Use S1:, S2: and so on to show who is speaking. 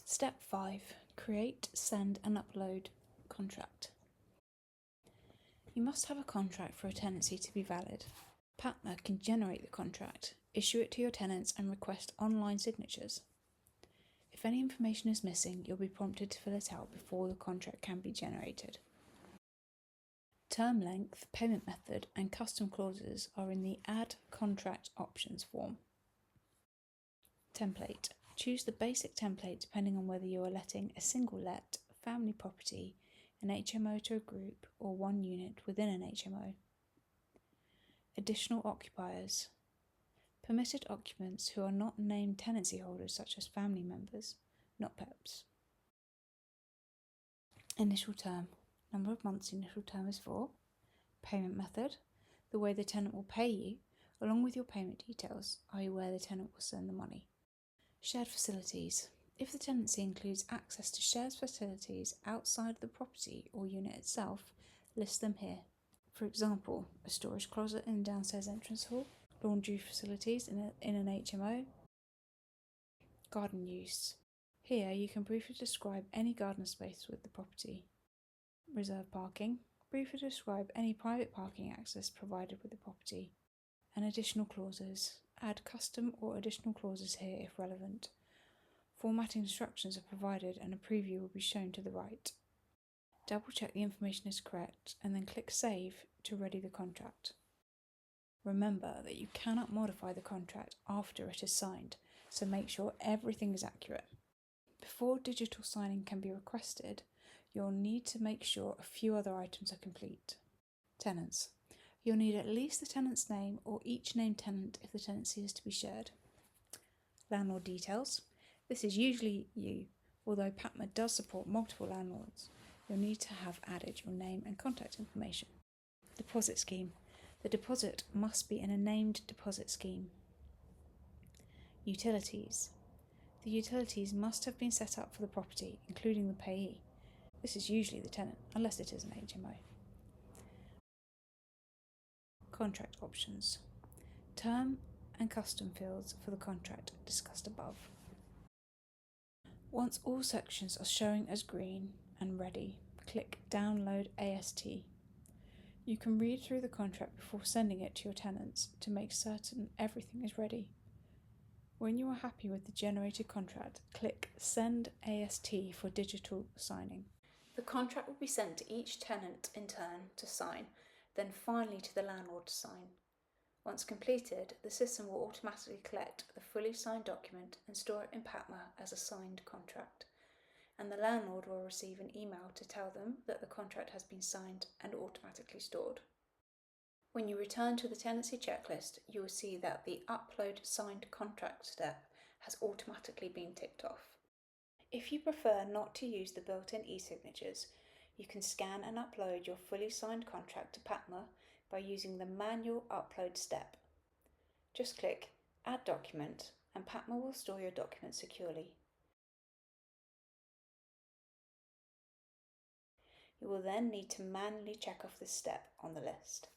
S1: Step 5. Create, send and upload contract. You must have a contract for a tenancy to be valid. PaTMa can generate the contract, issue it to your tenants and request online signatures. If any information is missing, you'll be prompted to fill it out before the contract can be generated. Term length, payment method and custom clauses are in the Add Contract Options form. Template. Choose the basic template depending on whether you are letting a single let, family property, an HMO to a group, or one unit within an HMO. Additional occupiers. Permitted occupants who are not named tenancy holders such as family members, not pets. Initial term. Number of months the initial term is for. Payment method. The way the tenant will pay you, along with your payment details, i.e. where the tenant will send the money. Shared facilities. If the tenancy includes access to shared facilities outside the property or unit itself, list them here. For example, a storage closet in the downstairs entrance hall, laundry facilities in an HMO, garden use. Here you can briefly describe any garden space with the property. Reserve parking. Briefly describe any private parking access provided with the property. And additional clauses. Add custom or additional clauses here if relevant. Formatting instructions are provided and a preview will be shown to the right. Double check the information is correct and then click Save to ready the contract. Remember that you cannot modify the contract after it is signed, so make sure everything is accurate. Before digital signing can be requested, you'll need to make sure a few other items are complete. Tenants. You'll need at least the tenant's name or each named tenant if the tenancy is to be shared. Landlord details. This is usually you, although PaTMa does support multiple landlords. You'll need to have added your name and contact information. Deposit scheme. The deposit must be in a named deposit scheme. Utilities. The utilities must have been set up for the property, including the payee. This is usually the tenant, unless it is an HMO. Contract options. Term and custom fields for the contract discussed above. Once all sections are showing as green and ready, click Download AST. You can read through the contract before sending it to your tenants to make certain everything is ready. When you are happy with the generated contract, click Send AST for digital signing. The contract will be sent to each tenant in turn to sign, then finally to the landlord to sign. Once completed, the system will automatically collect the fully signed document and store it in PaTMa as a signed contract, and the landlord will receive an email to tell them that the contract has been signed and automatically stored. When you return to the tenancy checklist, you will see that the Upload Signed Contract step has automatically been ticked off. If you prefer not to use the built-in e-signatures, you can scan and upload your fully signed contract to PaTMa by using the manual upload step. Just click Add Document and PaTMa will store your document securely. You will then need to manually check off this step on the list.